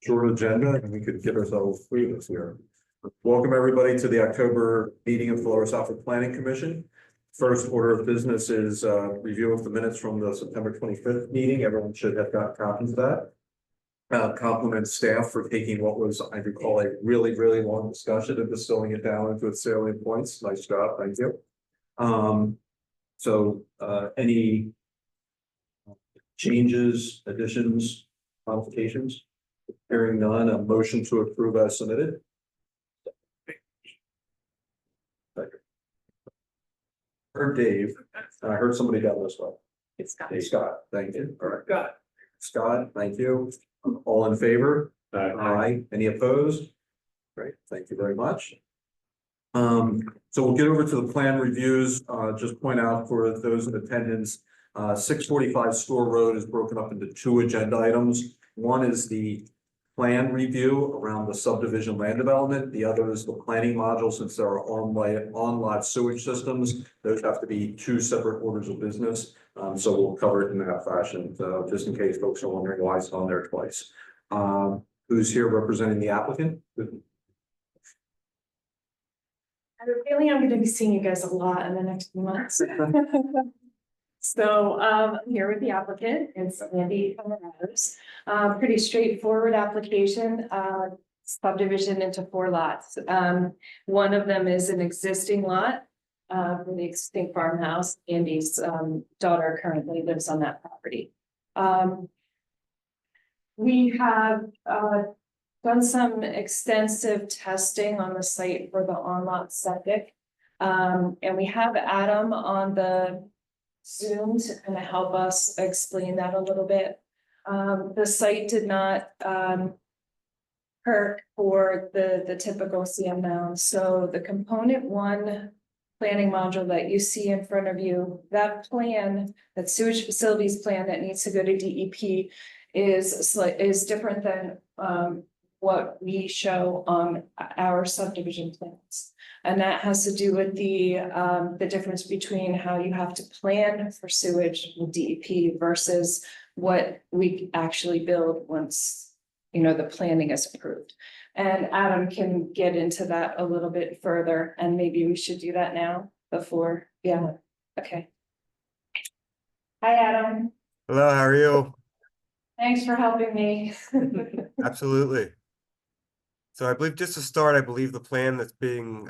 Short agenda, and we could get ourselves through this here. Welcome, everybody, to the October meeting of the Lower Suffolk Planning Commission. First order of business is review of the minutes from the September 25th meeting. Everyone should have got copies of that. Compliment staff for taking what was, I recall, a really, really long discussion and distilling it down into its salient points. Nice job, thank you. Any changes, additions, modifications? Hearing none, a motion to approve as submitted. Heard Dave. I heard somebody down this way. It's Scott. Hey, Scott, thank you. All right. Got Scott, thank you. All in favor? Aye. Any opposed? Great, thank you very much. So we'll get over to the plan reviews. Just point out for those in attendance, 645 Store Road is broken up into two agenda items. One is the plan review around the subdivision land development. The other is the planning module, since there are on-lot sewage systems. Those have to be two separate orders of business. So we'll cover it in that fashion, just in case folks are wondering why it's on there twice. Who's here representing the applicant? I have a feeling I'm gonna be seeing you guys a lot in the next few months. So, I'm here with the applicant, it's Andy Rose. Pretty straightforward application, subdivision into 4 lots. One of them is an existing lot, for the existing farmhouse. Andy's, daughter currently lives on that property. We have, done some extensive testing on the site for the on-lot septic. And we have Adam on the Zoom to kind of help us explain that a little bit. The site did not perk for the typical CML. So the component 1 planning module that you see in front of you, that plan, that sewage facilities plan that needs to go to DEP is different than what we show on our subdivision plans. And that has to do with the difference between how you have to plan for sewage with DEP versus what we actually build once, you know, the planning is approved. And Adam can get into that a little bit further, and maybe we should do that now before, yeah, okay. Hi, Adam. Hello, how are you? Thanks for helping me. Absolutely. So I believe, just to start, I believe the plan that's being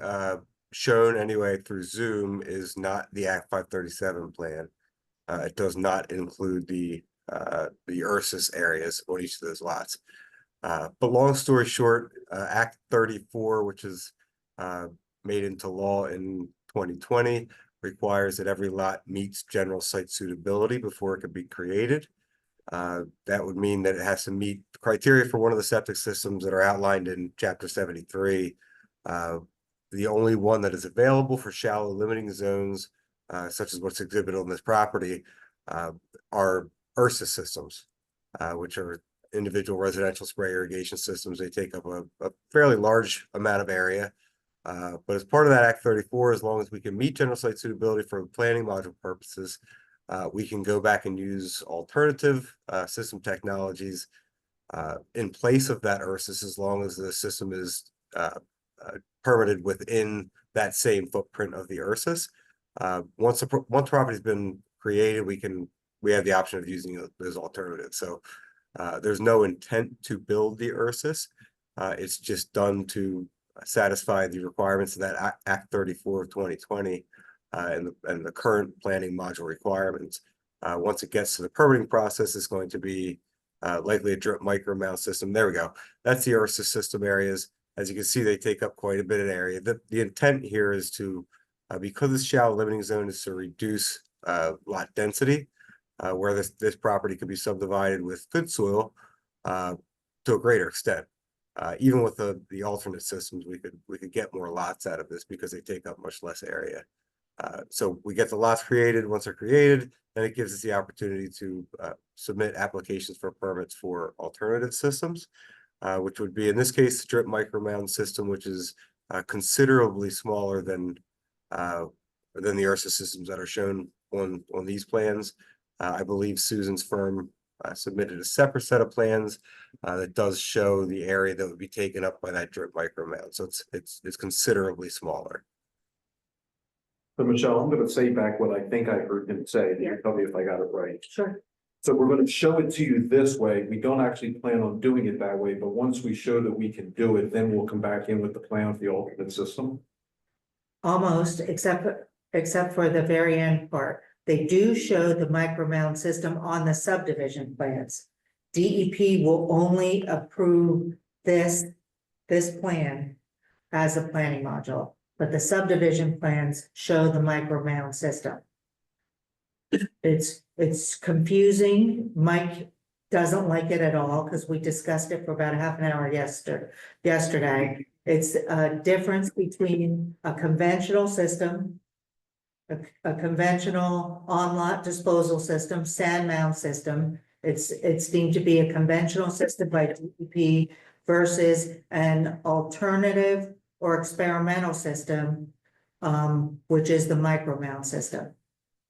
shown anyway through Zoom is not the Act 537 plan. It does not include the URSUS areas on each of those lots. But long story short, Act 34, which is made into law in 2020, requires that every lot meets general site suitability before it can be created. That would mean that it has to meet the criteria for one of the septic systems that are outlined in Chapter 73. The only one that is available for shallow limiting zones, such as what's exhibited on this property, are URSUS systems, which are individual residential spray irrigation systems. They take up a fairly large amount of area. But as part of that Act 34, as long as we can meet general site suitability for planning module purposes, we can go back and use alternative system technologies in place of that URSUS, as long as the system is permitted within that same footprint of the URSUS. Once property's been created, we have the option of using those alternatives. So there's no intent to build the URSUS. It's just done to satisfy the requirements of that Act 34 of 2020. And the current planning module requirements. Once it gets to the permitting process, it's going to be likely a drip micro mount system. There we go. That's the URSUS system areas. As you can see, they take up quite a bit of area. The intent here is to, because this shallow limiting zone is to reduce lot density, where this property could be subdivided with good soil to a greater extent. Even with the alternate systems, we could get more lots out of this because they take up much less area. So we get the lots created. Once they're created, then it gives us the opportunity to submit applications for permits for alternative systems, which would be, in this case, the drip micro mound system, which is considerably smaller than the URSUS systems that are shown on these plans. I believe Susan's firm submitted a separate set of plans that does show the area that would be taken up by that drip micro mound. So it's considerably smaller. So Michelle, I'm gonna say back what I think I heard him say, and you tell me if I got it right. Sure. So we're gonna show it to you this way. We don't actually plan on doing it that way, but once we show that we can do it, then we'll come back in with the plan for the alternate system. Almost, except for the very end part. They do show the micro mound system on the subdivision plans. DEP will only approve this plan as a planning module, but the subdivision plans show the micro mound system. It's confusing. Mike doesn't like it at all because we discussed it for about a half an hour yesterday. It's a difference between a conventional system, a conventional on-lot disposal system, sand mound system. It's deemed to be a conventional system by DEP versus an alternative or experimental system, which is the micro mound system.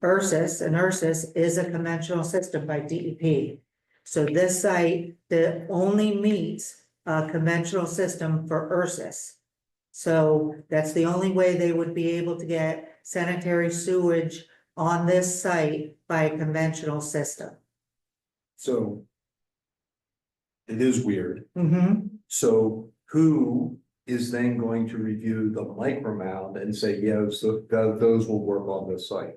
URSUS is a conventional system by DEP. So this site that only meets a conventional system for URSUS. So that's the only way they would be able to get sanitary sewage on this site by a conventional system. So it is weird. Mm-hmm. So who is then going to review the micro mound and say, yeah, so those will work on this site?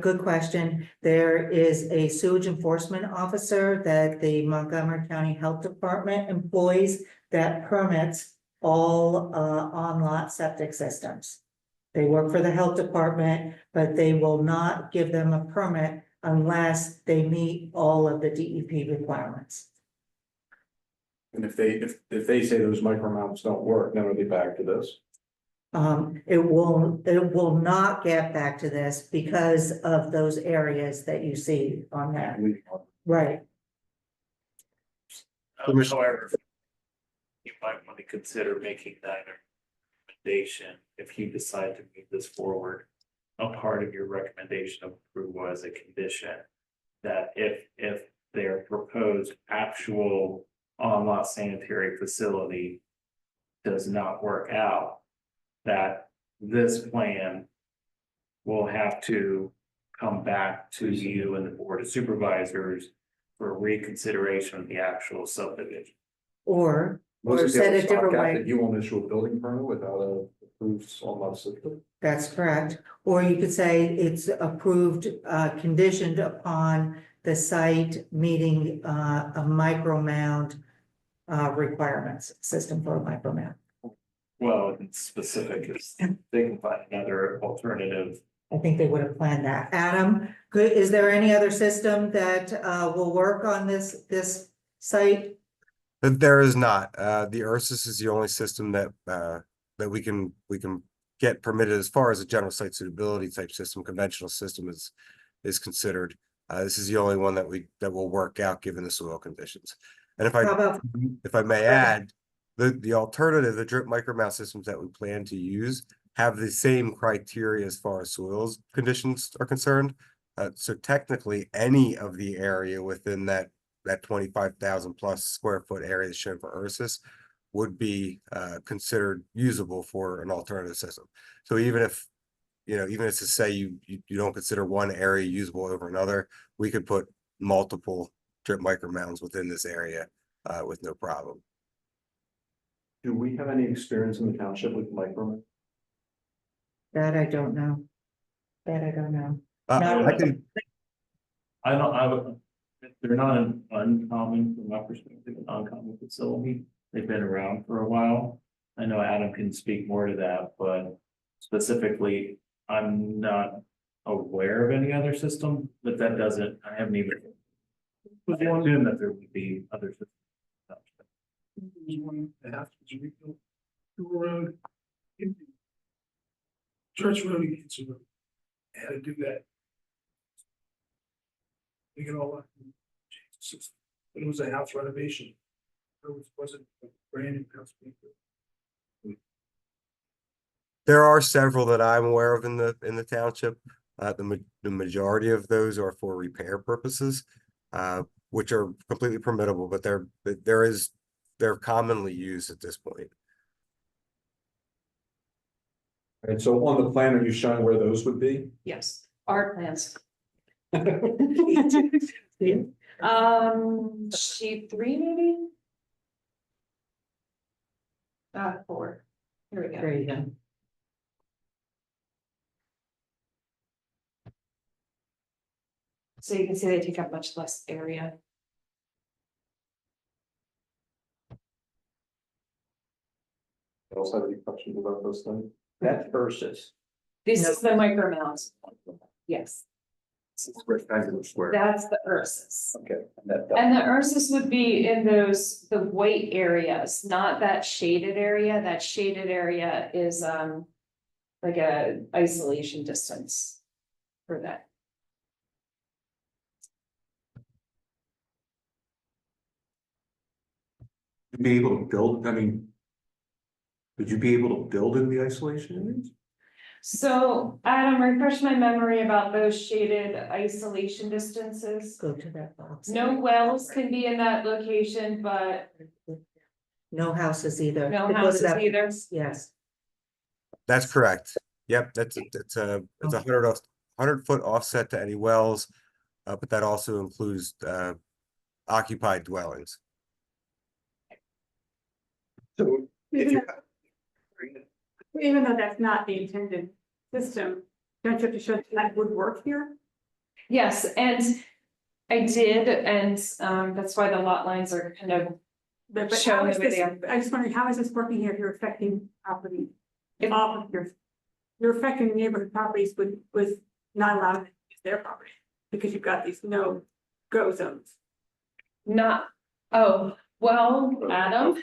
Good question. There is a sewage enforcement officer that the Montgomery County Health Department employs that permits all on-lot septic systems. They work for the health department, but they will not give them a permit unless they meet all of the DEP requirements. And if they say those micro mounds don't work, then are they back to this? It will not get back to this because of those areas that you see on that, right? However, you might want to consider making that a recommendation if you decide to move this forward. A part of your recommendation of approval as a condition that if their proposed actual on-lot sanitary facility does not work out, that this plan will have to come back to you and the Board of Supervisors for reconsideration of the actual subdivision. Or Was said a different way. that you won't issue a building permit without a approved on-lot system? That's correct. Or you could say it's approved, conditioned upon the site meeting, a micro mound requirements, system for a micro mound. Well, it's specific, is they can find another alternative. I think they would have planned that. Adam, is there any other system that will work on this site? But there is not. The URSUS is the only system that that we can get permitted as far as a general site suitability type system. Conventional system is considered. This is the only one that will work out given the soil conditions. And How about, if I may add, the alternative, the drip micro mound systems that we plan to use have the same criteria as far as soils conditions are concerned. So technically, any of the area within that 25,000 plus square foot area that's shown for URSUS would be considered usable for an alternative system. So even if, even if to say you don't consider one area usable over another, we could put multiple drip micro mounds within this area with no problem. Do we have any experience in the township with micro? that I don't know. I No. can, They're not an uncommon, from my perspective, an uncommon facility. They've been around for a while. I know Adam can speak more to that, but specifically, I'm not aware of any other system, but that doesn't, I haven't even. I assume that there would be other systems. Road. Church Road, had to do that. We can all. But it was a house renovation. It wasn't a brand new house. there are several that I'm aware of in the township. The majority of those are for repair purposes, which are completely permittable, but they're commonly used at this point. And so on the plan, are you showing where those would be? Yes, art plans. Sheet 3 maybe? 4. Here we go. There you go. So you can see they take up much less area. Also have any questions about those things? That's versus. This No. is the micro mounds. Yes, Rectangular square. that's the Ursus. Okay. And the Ursus would be in those, the white areas, not that shaded area. That shaded area is like a isolation distance for that. Be able to build, I mean. Would you be able to build in the isolation areas? So Adam, refresh my memory about those shaded isolation distances. Go to that box. No wells can be in that location, but No houses either. no Go to houses that- either. Yes, That's correct. Yep, it's a 100-foot offset to any wells, but that also includes occupied dwellings. So. Even though that's not the intended system, don't you have to show that that would work here? Yes, and I did, and that's why the lot lines are kind of, But Show how me is where this, they are. I just wondering, how is this working here if you're affecting property? All of you're affecting neighborhood properties with not allowing them to use their property, because you've got these no-go zones. not, oh, well, Adam.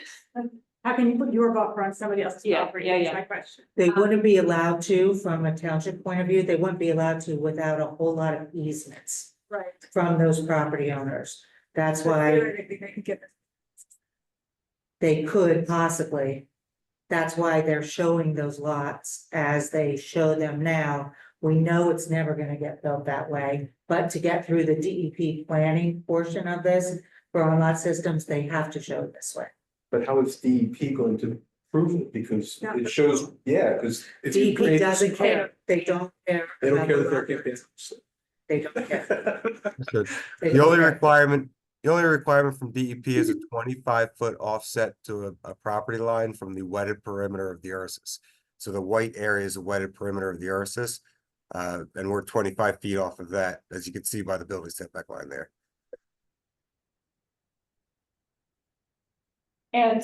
How can you put your buffer on somebody else's Yeah, property? yeah, That's yeah. my question. they wouldn't be allowed to, from a township point of view, they wouldn't be allowed to without a whole lot of easements Right. from those property owners. That's why Theoretically, they could get this. they could possibly. That's why they're showing those lots as they show them now. We know it's never gonna get built that way, but to get through the DEP planning portion of this for our lot systems, they have to show it this way. But how is DEP going to prove it? Because Yeah. it shows, yeah, because. DEP doesn't care, they don't care. They don't about care the that they're properties. campaigning. They don't care. So They The don't only care. requirement from DEP is a 25-foot offset to a property line from the wetted perimeter of the Ursus. So the white area is a wetted perimeter of the Ursus, and we're 25 feet off of that, as you can see by the building setback line there. And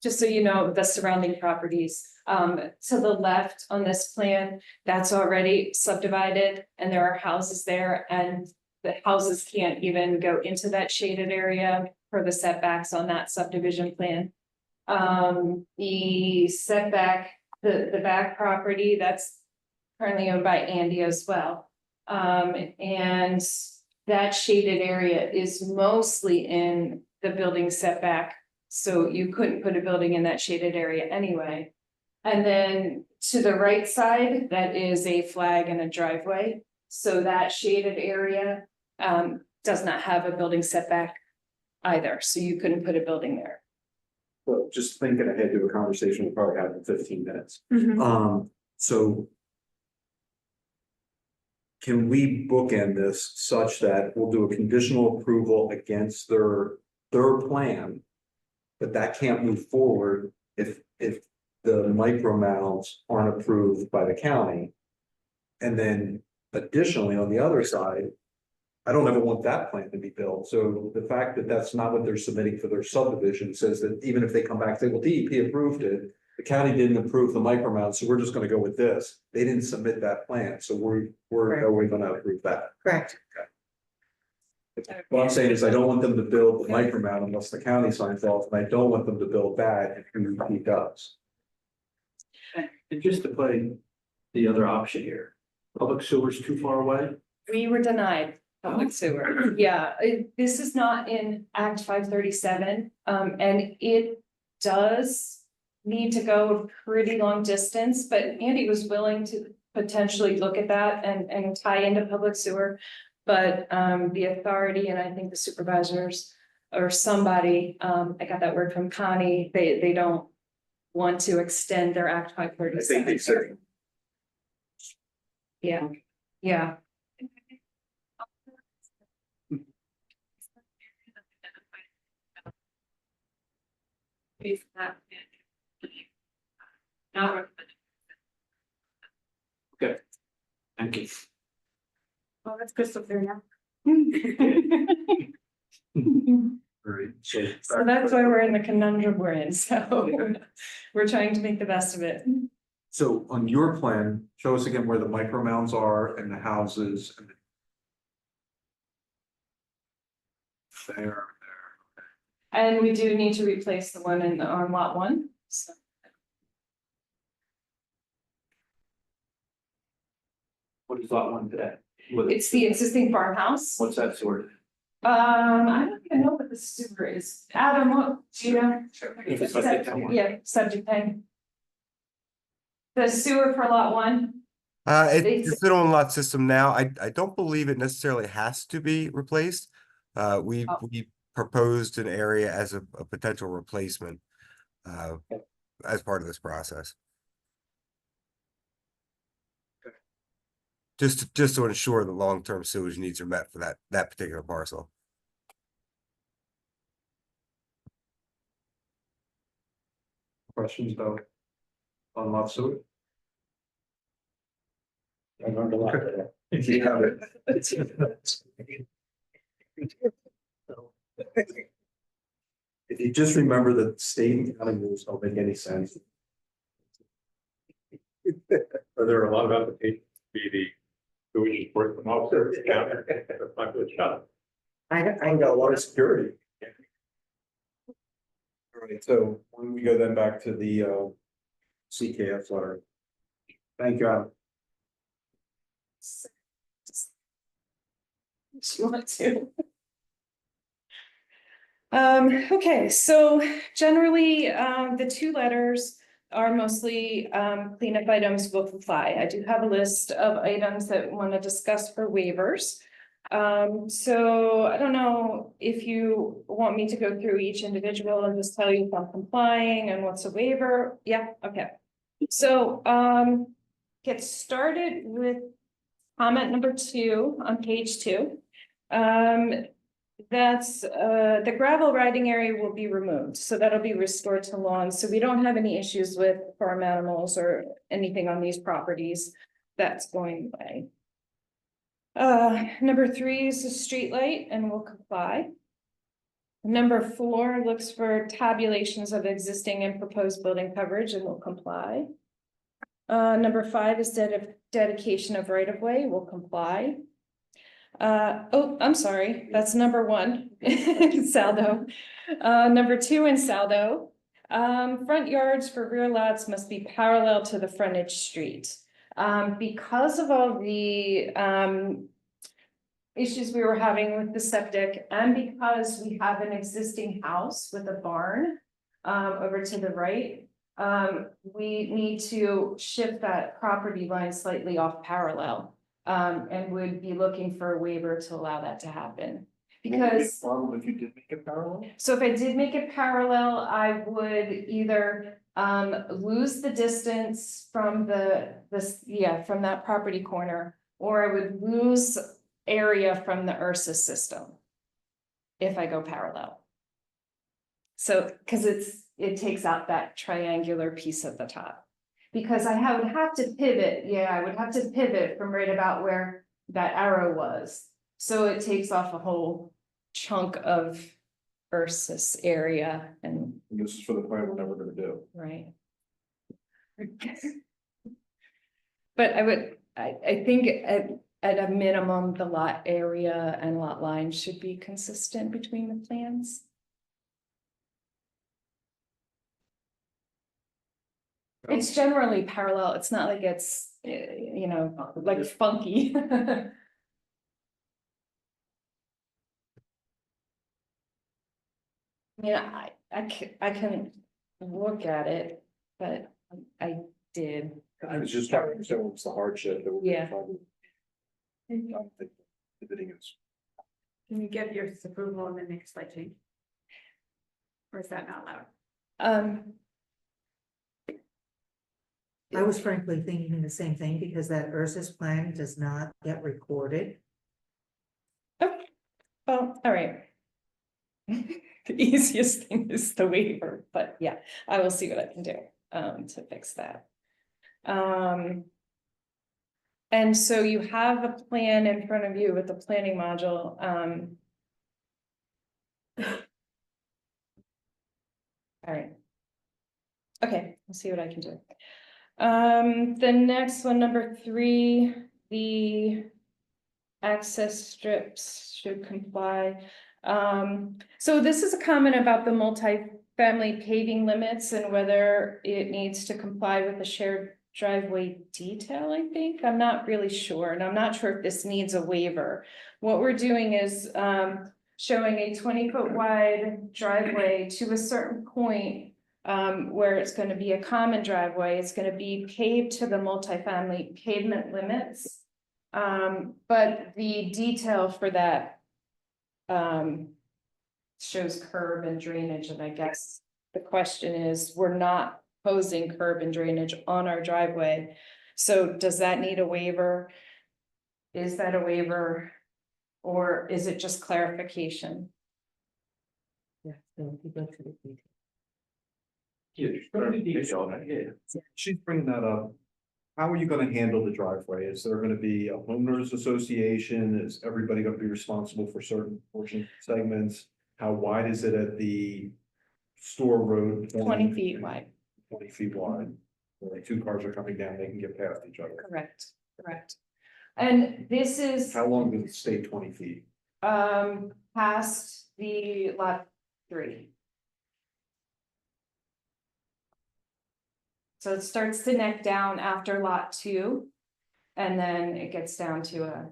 just so you know, the surrounding properties, to the left on this plan, that's already subdivided and there are houses there and the houses can't even go into that shaded area for the setbacks on that subdivision plan. The setback, the back property, that's currently owned by Andy as well. And that shaded area is mostly in the building setback. So you couldn't put a building in that shaded area anyway. And then to the right side, that is a flag and a driveway. So that shaded area does not have a building setback either. So you couldn't put a building there. Well, just thinking ahead to a conversation we'll probably have in 15 minutes. Mhm. So. Can we bookend this such that we'll do a conditional approval against their plan? But that can't move forward if the micro mounds aren't approved by the county. And then additionally, on the other side, I don't ever want that plan to be built. So the fact that that's not what they're submitting for their subdivision says that even if they come back and say, well, DEP approved it, the county didn't approve the micro mount, so we're just gonna go with this. They didn't submit that plan, so we're gonna approve that. Correct. What I'm saying is I don't want them to build the micro mount unless the county signs off, and I don't want them to build that if DEP does. And just to play the other option here, public sewer's too far away? We were denied public sewer. Yeah, this is not in Act 537, and it does need to go a pretty long distance, but Andy was willing to potentially look at that and tie into public sewer. But the authority and I think the supervisors or somebody, I got that word from Connie, they don't want to extend their Act 537. Yeah, yeah. Based on that. Not recommended. Thank you. Well, that's crystal clear now. Alright, so. So that's why we're in the conundrum we're in, so we're trying to make the best of it. So on your plan, show us again where the micro mounds are and the houses and. There. And we do need to replace the one on lot 1, so. What is lot 1 today? It's the existing farmhouse. What's that sort? I don't even know what the sewer is. Adam, what, do you know? If it's subject to one. Yeah, subject thing. The sewer for lot 1, It's a fiddle and lot system now. I don't believe it necessarily has to be replaced. We Oh. proposed an area as a potential replacement as part of this process. Just to ensure the long-term sewage needs are met for that particular parcel. Questions about on lot sewer? I learned a lot today. If you have it. If you just remember that state and county rules don't make any sense. Are there a lot of applications to be the sewage enforcement officer of the county? That's my good shot. I Got a lot of security. All right, so when we go then back to the CKF letter. Thank you, Adam. if you want to. Okay, so generally, the 2 letters are mostly cleanup items will comply. I do have a list of items that we want to discuss for waivers. So I don't know if you want me to go through each individual and just tell you if I'm complying and what's a waiver. Yeah, okay. So get started with comment number 2 on page 2. That's the gravel riding area will be removed, so that'll be restored to lawn, so we don't have any issues with farm animals or anything on these properties. That's going away. Number 3 is the street light and will comply. Number 4 looks for tabulations of existing and proposed building coverage and will comply. Number 5 is dedication of right of way will comply. Oh, I'm sorry, that's number 1, Saldo. Number 2 in Saldo, front yards for rear lots must be parallel to the frontage street. Because of all the issues we were having with the septic, and because we have an existing house with a barn over to the right, we need to shift that property line slightly off parallel. And would be looking for a waiver to allow that to happen. Because If you did make it parallel? so if I did make it parallel, I would either lose the distance from from that property corner, or I would lose area from the Ursa system if I go parallel. So, because it takes out that triangular piece at the top. Because I would have to pivot, I would have to pivot from right about where that arrow was. So it takes off a whole chunk of Ursus area and, This is for the plan we're never gonna do. right. But I think at a minimum, the lot area and lot line should be consistent between the plans. It's generally parallel, it's not like it's, like funky. I can look at it, but I did. I was just trying to show it's the hardship that we're. Yeah. The bidding is. Can you give your disapproval and then make a slight change? Or is that not allowed? I was frankly thinking the same thing because that Ursus plan does not get recorded. Well, all right. The easiest thing is the waiver, but yeah, I will see what I can do to fix that. And so you have a plan in front of you with the planning module. All right. Okay, I'll see what I can do. The next one, number 3, the access strips should comply. So this is a comment about the multi-family paving limits and whether it needs to comply with the shared driveway detail, I think. I'm not really sure, and I'm not sure if this needs a waiver. What we're doing is showing a 20-foot wide driveway to a certain point where it's going to be a common driveway. It's going to be paved to the multifamily pavement limits. But the detail for that shows curb and drainage, and I guess the question is, we're not posing curb and drainage on our driveway. So does that need a waiver? Is that a waiver? Or is it just clarification? Yeah, so if you go to the detail. She's bringing that up. How are you gonna handle the driveway? Is there gonna be a homeowners association? Is everybody gonna be responsible for certain portion segments? How wide is it at the store road? 20 feet wide. 20 feet wide. Where like 2 cars are coming down, they can get past each other. Correct, correct. And this is How long does it stay 20 feet? past the lot 3. So it starts to neck down after lot 2, and then it gets down to a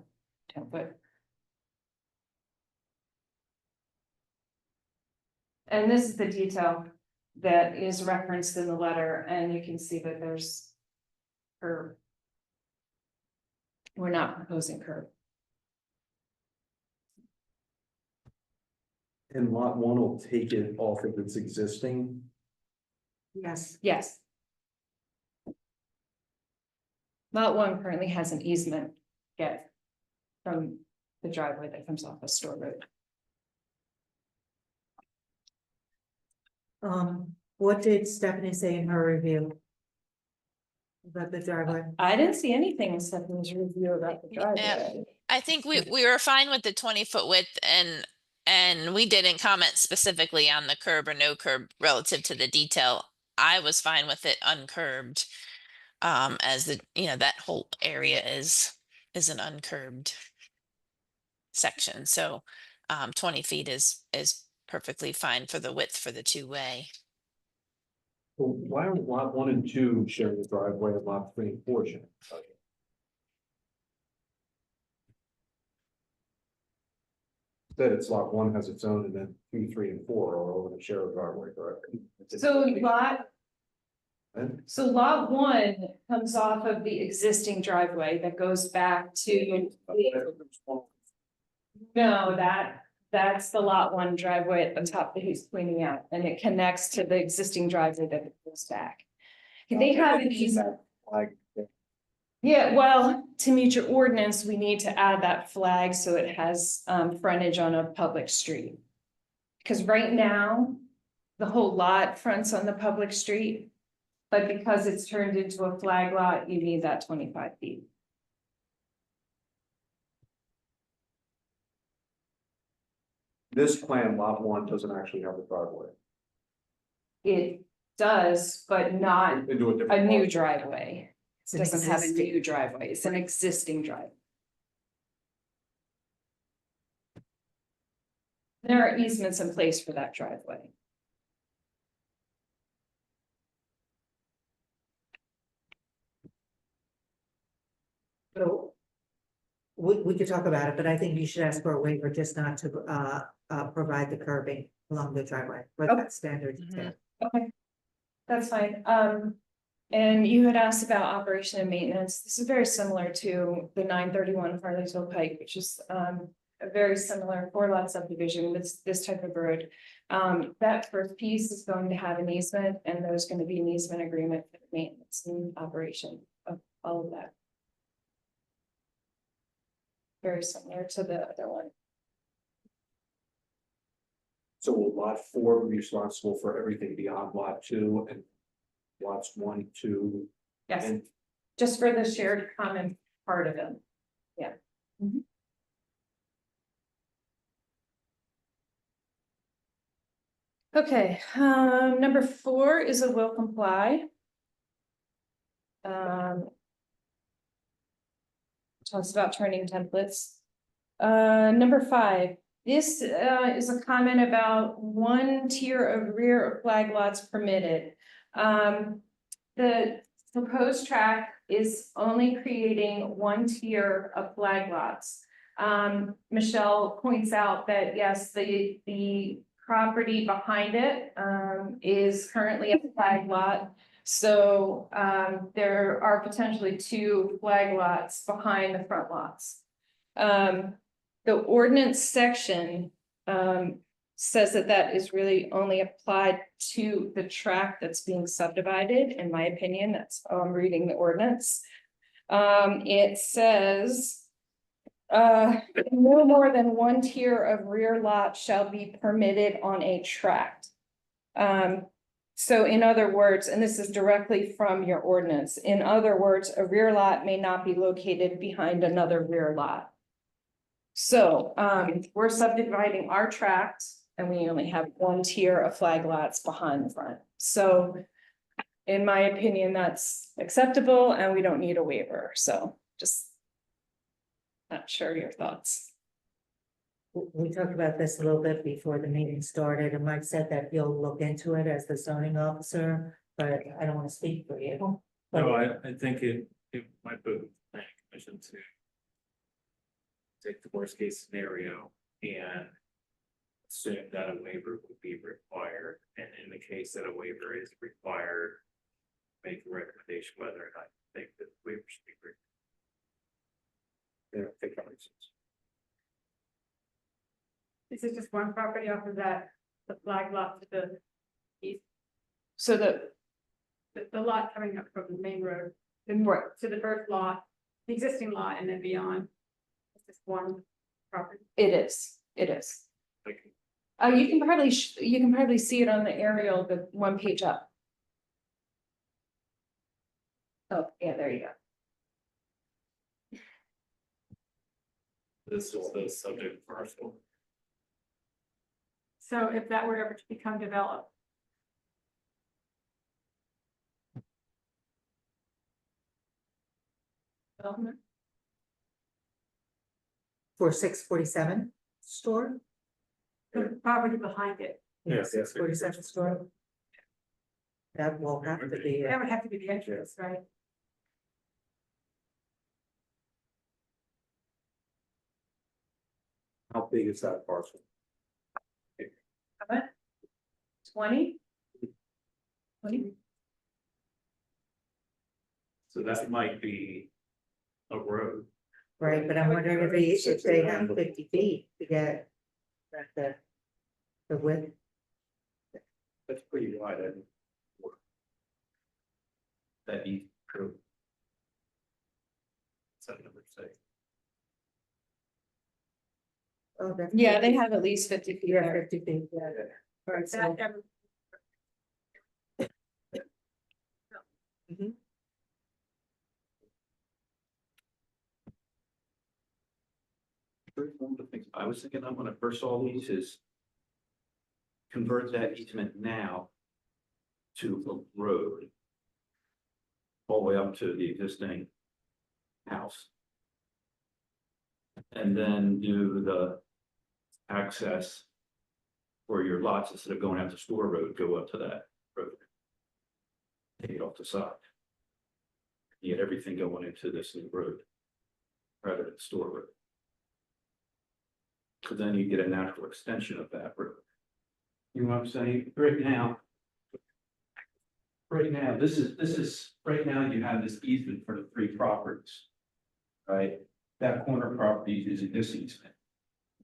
10-foot. And this is the detail that is referenced in the letter, and you can see that there's curb. We're not proposing curb. And lot 1 will take it off of its existing. Yes, Yes. Lot 1 currently has an easement get from the driveway that comes off of Store Road. what did Stephanie say in her review? About the driveway? I didn't see anything in Stephanie's review about the driveway. I think we were fine with the 20-foot width and we didn't comment specifically on the curb or no curb relative to the detail. I was fine with it uncurbed. As that whole area is an uncurbed section. So 20 feet is perfectly fine for the width for the 2-way. Well, why aren't lot 1 and 2 sharing the driveway and lot 3 and 4 sharing? That it's lot 1 has its own, and then 2, 3, and 4 are all in a shared driveway, correct? So lot 1 comes off of the existing driveway that goes back to. No, that's the lot 1 driveway at the top that he's pointing out, and it connects to the existing driveway that goes back. They have an easement. Yeah, well, to meet your ordinance, we need to add that flag so it has frontage on a public street. Because right now, the whole lot fronts on the public street, but because it's turned into a flag lot, you need that 25 feet. This plan, lot 1 doesn't actually have a driveway. It does, but not They do a a different. new lot. driveway. It's an Doesn't have a existing- new driveway, it's an existing driveway. There are easements in place for that driveway. So we could talk about it, but I think you should ask for a waiver just not to provide the curbing along the driveway, but Okay. that's standard. Mhm. Okay. That's fine, And you had asked about operation and maintenance. This is very similar to the 931 Harleysville Pike, which is a very similar 4-lot subdivision, this type of road. That first piece is going to have an easement, and there's going to be an easement agreement for the maintenance and operation of all of that. Very similar to the other one. So will lot 4 be responsible for everything beyond lot 2 and lots 1, 2? Yes, And just for the shared common part of it. Yeah. Okay, number 4 is a will comply. Talks about turning templates. Number 5, this is a comment about 1 tier of rear flag lots permitted. The proposed track is only creating 1 tier of flag lots. Michelle points out that yes, the property behind it is currently a flag lot. So there are potentially 2 flag lots behind the front lots. The ordinance section says that is really only applied to the tract that's being subdivided, in my opinion. That's how I'm reading the ordinance. It says no more than 1 tier of rear lot shall be permitted on a tract. So in other words, and this is directly from your ordinance, in other words, a rear lot may not be located behind another rear lot. So we're subdividing our tract and we only have 1 tier of flag lots behind the front. So in my opinion, that's acceptable and we don't need a waiver. So just not sure your thoughts. We talked about this a little bit before the meeting started, and Mike said that you'll look into it as the zoning officer, but I don't want to speak for you. No, I think it might be the planning commission to take the worst case scenario and assume that a waiver would be required, and in the case that a waiver is required, make a recommendation whether or not you think that the waiver should be required. Yeah, I think that makes sense. This is just one property off of that, the flag lot to the east, So the lot coming up from the main road, the north to the first lot, the existing lot, and then beyond. It's just one property. it is. Like, You can probably see it on the aerial, the 1 page up. Oh, yeah, there you go. this is the subject parcel. So if that were ever to become developed, development, For 647 store? the property behind it, Yeah, 647 store. That will have to be, that would have to be the entrance, right? How big is that parcel? 20? 20? So that might be a road. right, but I'm wondering if they have 50 feet to get the width. That's pretty wide, I think. That'd be true. So number 6. Oh, that's. Yeah, they have at least 50 feet Yeah, there. 50 feet, yeah. Right, so, That ever, One of the things I was thinking of when I first saw these is convert that easement now to a road all the way up to the existing house. And then do the access for your lots instead of going out to Store Road, go up to that road. Take it off the side. You get everything going into this new road rather than Store Road. Cause then you get a natural extension of that road. You know what I'm saying? Right now. Right now, this is, right now you have this easement for the 3 properties. Right, that corner property is in this easement.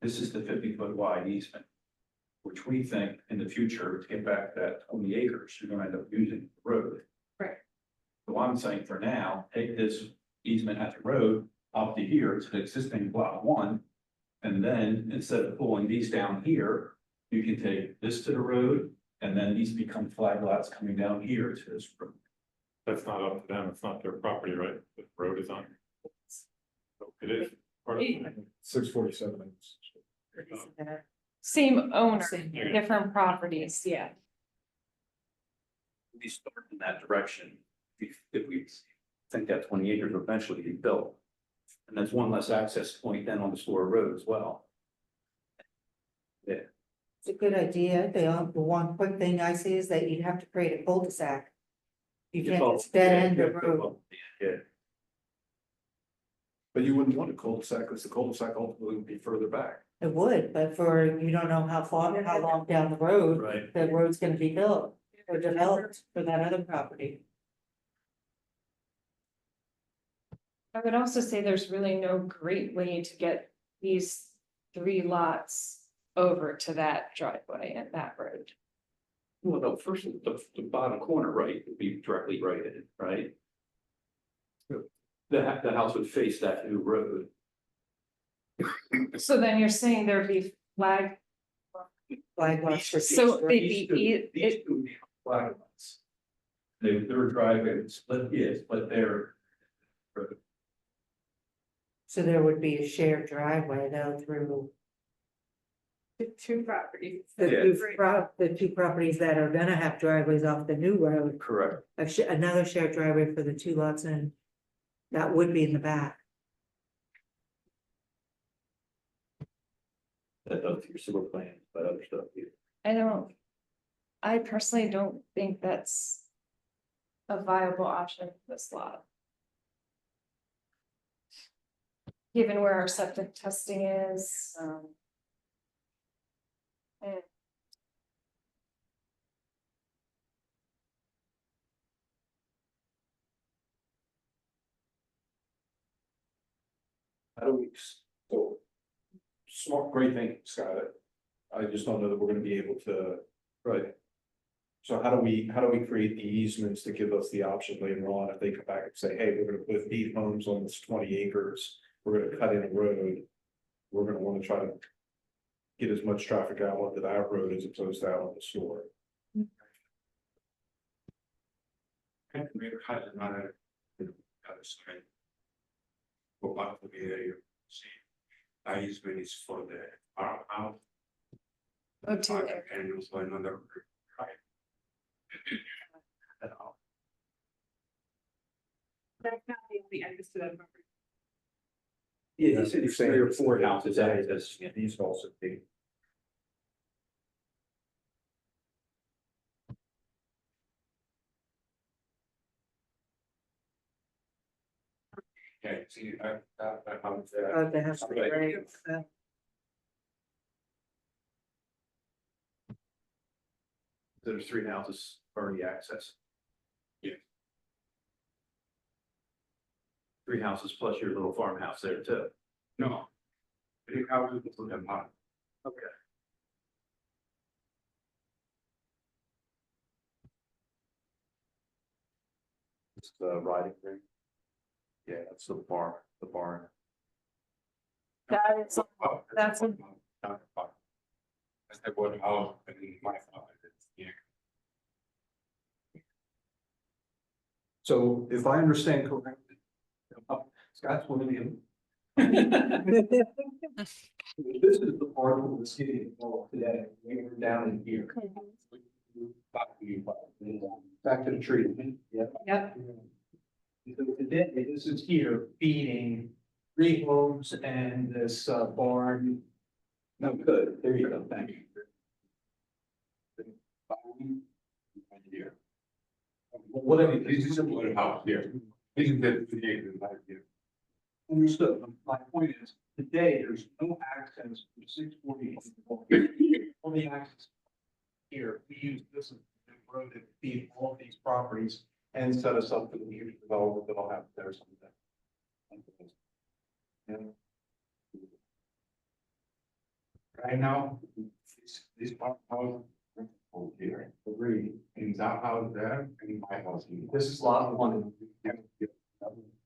This is the 50-foot wide easement. Which we think in the future, to get back that 20 acres, you're gonna end up using the road. Right. So I'm saying for now, take this easement at the road up to here to the existing block 1. And then instead of pulling these down here, you can take this to the road. And then these become flag lots coming down here to this road. That's not up to them, it's not their property, right? The road is on. It is. part of- 647. Same owner, Same. different properties, yeah. We start in that direction, if we think that 20 acres will eventually be built. And that's one less access point then on the Store Road as well. It's a good idea. The one quick thing I see is that you'd have to create a cul-de-sac. You can't just dead end the road. Yeah, But you wouldn't want a cul-de-sac, because the cul-de-sac ultimately would be further back. It would, but for, you don't know how far, how long down the road, right. the road's gonna be built or developed for that other property. I would also say there's really no great way to get these 3 lots over to that driveway and that road. Well, no, first, the bottom corner, right, would be directly right in, right? The house would face that new road. So then you're saying there'd be flag, Flag lots for so they'd These be, two would be flag lots. Their driveway would split, split their. So there would be a shared driveway though through The 2 properties. the two properties that are gonna have driveways off the new road. Correct. Another shared driveway for the 2 lots and that would be in the back. That does your sewer plans, but other stuff. I personally don't think that's a viable option for this lot. Given where our septic testing is, and How do we, so, smart, great thinking, Scott. I just don't know that we're gonna be able to, right? So how do we create the easements to give us the option later on, if they come back and say, hey, we're gonna put 8 homes on this 20 acres, we're gonna cut in a road. We're gonna wanna try to get as much traffic out onto that road as opposed to out on the store. Go back to the area, see, that easement is for the farmhouse. oh, to there. And also another. That's not the only entrance to that property. Yeah, you said if 3 or 4 houses access. These also be. Okay, see, that house there. Oh, the house. Right. Right. There's 3 houses already access. Yeah. 3 houses plus your little farmhouse there too. No. 3 houses to the mouth. Okay. It's the riding ring. Yeah, that's the barn, That is, that's a- That's the one house and my father, yeah. So if I understand correctly. Scott's one of them. This is the part that was getting involved today, we were down in here. Back to the tree. Yeah. Yep. So today, this is here feeding 3 homes and this barn. No, good, there you go, thank you. Whatever. This is a one house here. This is the right here. Understood. My point is, today, there's no access to 640. Only access here. We use this as the road to feed all of these properties. properties and set us up for the future development that'll happen there someday. Yeah. Right now, these houses, here, agree, and that house there, and my house. This is lot one.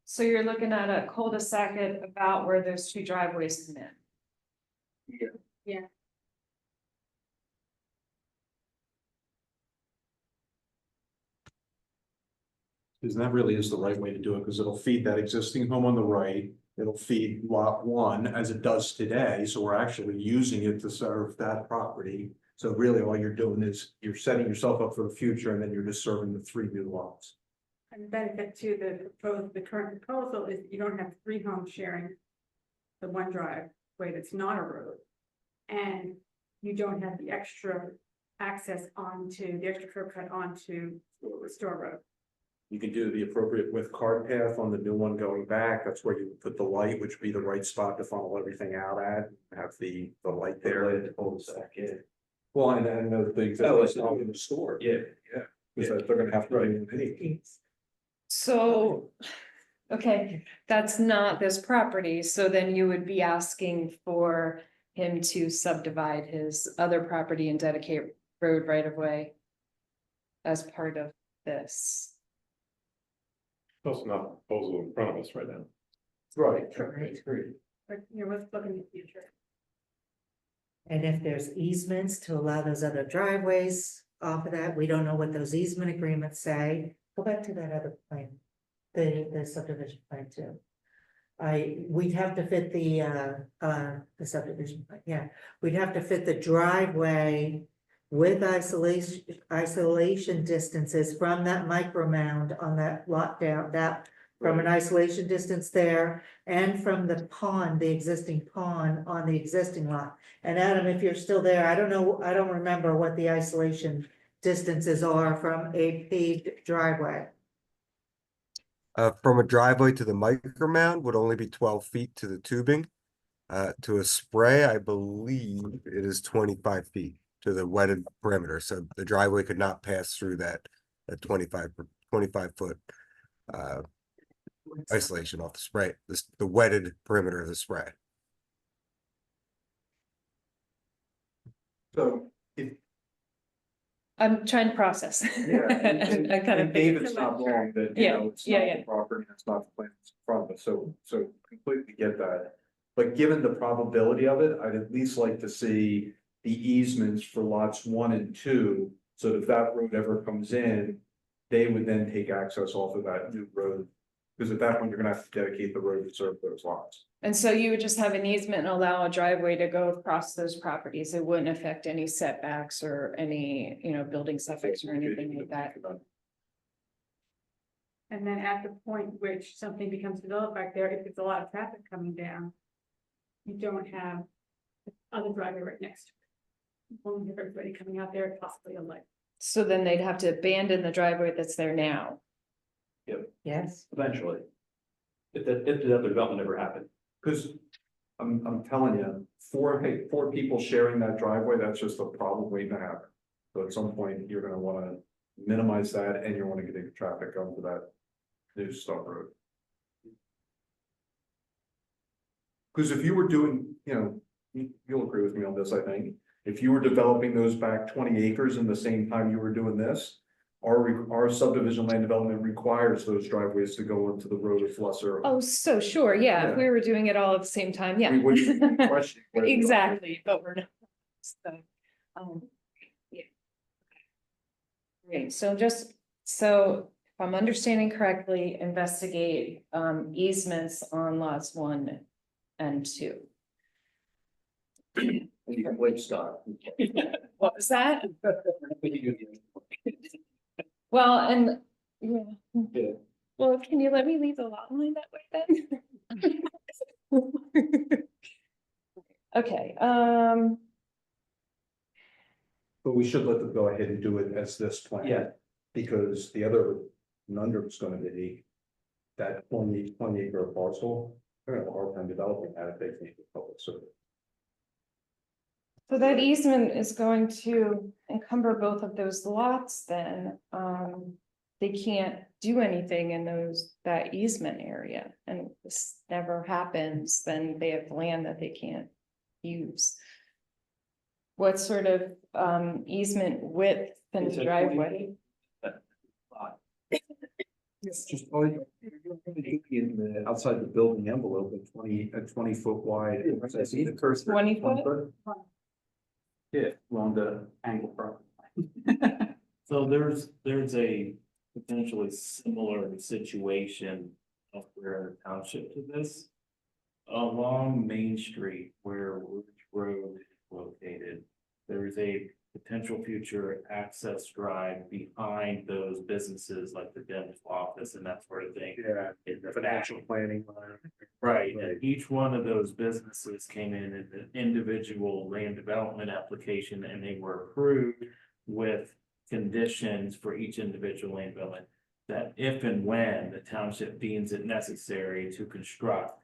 So you're looking at a cul-de-sac at about where those two driveways come in. Because that really is the right way to do it, because it'll feed that existing home on the right. It'll feed lot one as it does today, so we're actually using it to serve that property. So really, all you're doing is you're setting yourself up for the future, and then you're just serving the 3 new lots. And the benefit to the current proposal is you don't have 3 homes sharing the one driveway that's not a road. And you don't have the extra access onto, the extra curb cut onto Store Road. You can do the appropriate width cart path on the new one going back. That's where you would put the light, which would be the right spot to funnel everything out at. Have the light there. Well, and the existing in the store. Yeah. Because they're gonna have to do anything. So, okay, that's not this property, so then you would be asking for him to subdivide his other property and dedicate road right of way as part of this. That's not a proposal in front of us right now. Right. But you know, let's look in the future. And if there's easements to allow those other driveways off of that, we don't know what those easement agreements say. Go back to that other plan, the subdivision plan too. We'd have to fit the subdivision, plan, yeah, we'd have to fit the driveway with isolation distances from that micro mound on that lot down, that from an isolation distance there and from the pond, the existing pond on the existing lot. And Adam, if you're still there, I don't know, I don't remember what the isolation distances are from a paved driveway. From a driveway to the micro mound would only be 12 feet to the tubing. To a spray, I believe it is 25 feet to the wetted perimeter, so the driveway could not pass through that 25 foot isolation off the spray, the wetted perimeter of the spray. So if I'm trying to process. Yeah, I kind of. David's not wrong that, you Yeah, know, it's yeah, not yeah. the property, it's not the plan that's in front of us, so completely get that. But given the probability of it, I'd at least like to see the easements for lots 1 and 2. So that if that road ever comes in, they would then take access off of that new road. Because at that point, you're gonna have to dedicate the road to serve those lots. And so you would just have an easement and allow a driveway to go across those properties. It wouldn't affect any setbacks or any, you know, building setbacks or anything like that. And then at the point which something becomes developed back there, if there's a lot of traffic coming down, you don't have the other driveway right next to it. You won't have everybody coming out there, possibly a light. So then they'd have to abandon the driveway that's there now. Yes, Eventually. If the other development never happened. Because I'm telling you, four people sharing that driveway, that's just a problem waiting to happen. So at some point, you're gonna wanna minimize that and you wanna get the traffic onto that new stop road. Because if you were doing, you know, you'll agree with me on this, I think. If you were developing those back 20 acres in the same time you were doing this, our subdivision land development requires those driveways to go into the road of lesser. Oh, so sure, yeah, if we were doing it all at the same time, yeah. We wouldn't be questioning whether you are. Exactly, but we're not. So, yeah. Great, so so if I'm understanding correctly, investigate easements on lots 1 and 2. You can wait, Scott. What was that? Well, and, yeah. Yeah. Well, can you let me leave the lot line that way then? Okay, But we should let them go ahead and do it as this plan. Yeah. Because the other conundrum is gonna be that 20 acre parcel, they're gonna have a hard time developing that if they can't get public service. so that easement is going to encumber both of those lots then, they can't do anything in that easement area, and this never happens, then they have land that they can't use. What sort of easement width and It's a driveway? It's just, oh, in the, outside the building envelope, a 20-foot wide. I see the cursor. 20 foot? Yeah, along the angle problem. So there's a potentially similar situation up where in the township to this. Along Main Street where Ridge Road is located, there's a potential future access drive behind those businesses like the dental office and that sort of thing. Yeah, In the financial back. planning. Right, and each one of those businesses came in an individual land development application and they were approved with conditions for each individual land development. That if and when the township deems it necessary to construct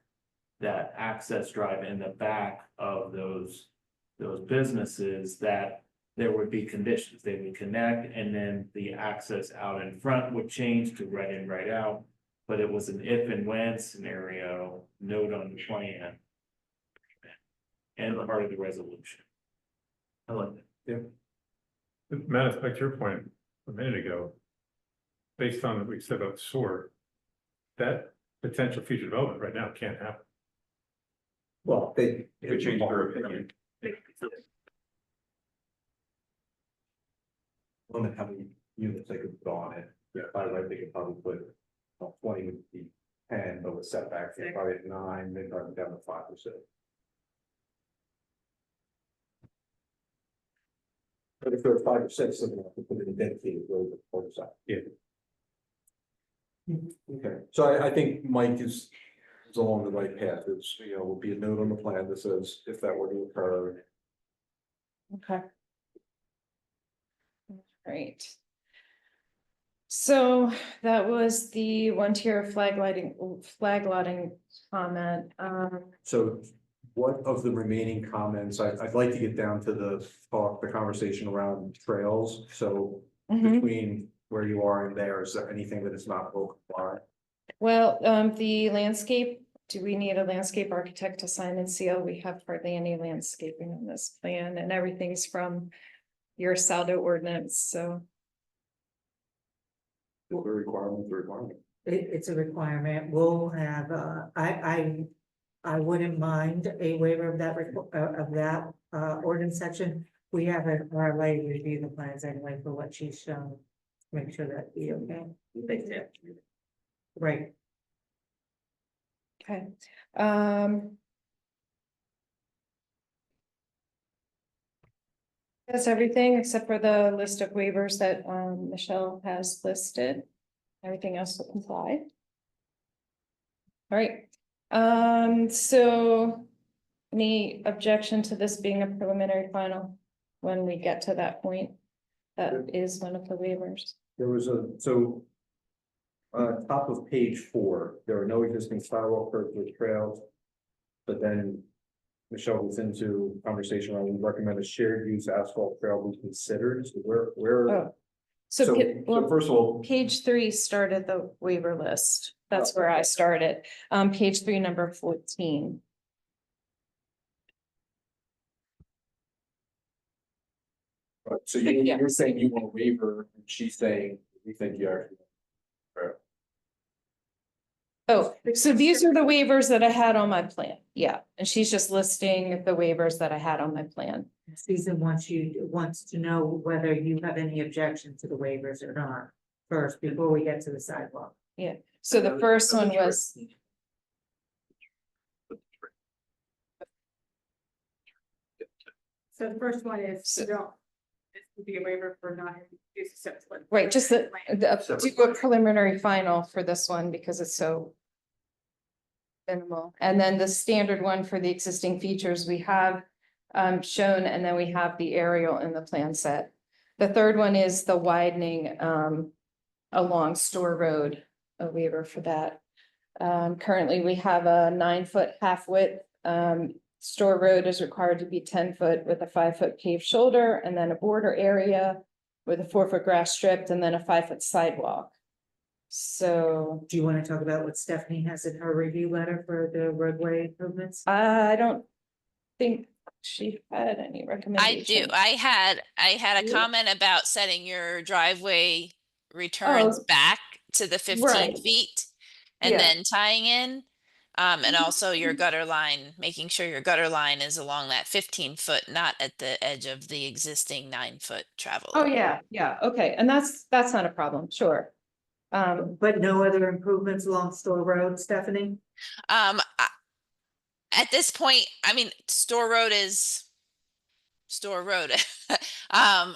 that access drive in the back of those businesses, that there would be conditions, they would connect, and then the access out in front would change to right in, right out. But it was an if and when scenario, note on the plan. And part of the resolution. I like that. Matt, back to your point a minute ago. Based on what we said about sewer, that potential future development right now can't happen. Well, they. Could change their opinion. Limit how many units they could put on it. Yeah, by right, they could probably put, well, 20 would be 10, but with setbacks, they're probably at 9, they're probably down to 5 or 6. But if there are 5 or 6, they're gonna have to put in a dedicated road for the side. Yeah. Okay, so I think Mike is along the right path. It's, will be a note on the plan that says if that were to occur. Okay. Great. So that was the one-tier flag lotting comment. So what of the remaining comments, I'd like to get down to the conversation around trails, so Mhm. between where you are and there, is there anything that is not vocal compliant? Well, the landscape, do we need a landscape architect to sign and seal? We have hardly any landscaping in this plan, and everything's from your Saldo ordinance, so. The requirement. It's a requirement. We'll have, I wouldn't mind a waiver of that ordinance section. We have an RLA review the plans anyway for what she's shown. Make sure that be okay. Right. Okay. That's everything except for the list of waivers that Michelle has listed. Everything else will comply. All right, so any objection to this being a preliminary final when we get to that point? That is one of the waivers. There was top of page 4, there are no existing sidewalk curbs or trails. But then Michelle was into conversation around, we recommend a shared use asphalt trail be considered, so where? Oh. So, So, so first of all, page 3 started the waiver list. That's where I started. Page 3, number 14. so you're saying you want a waiver, and she's saying, we think you actually. Oh, so these are the waivers that I had on my plan. Yeah, and she's just listing the waivers that I had on my plan. Susan wants to know whether you have any objection to the waivers or not first, before we get to the sidewalk. So the first one was, So the first one is, you don't, this would be a waiver for not use of septic. right, just do a preliminary final for this one because it's so minimal. And then the standard one for the existing features we have shown, and then we have the aerial in the plan set. The third one is the widening along Store Road, a waiver for that. Currently, we have a 9-foot half width. Store Road is required to be 10 foot with a 5-foot paved shoulder, and then a border area with a 4-foot grass strip, and then a 5-foot sidewalk. So Do you want to talk about what Stephanie has in her review letter for the roadway improvements? I don't think she had any I recommendations. do. I had a Yeah. comment about setting your driveway returns Oh, back to the 15 right. feet and Yeah. then tying in. And also your gutter line, making sure your gutter line is along that 15-foot, not at the edge of the existing 9-foot travel. Oh, area. yeah, okay, and that's not a problem, sure. But no other improvements along Store Road, Stephanie? At this point, I mean, Store Road is Store Road. I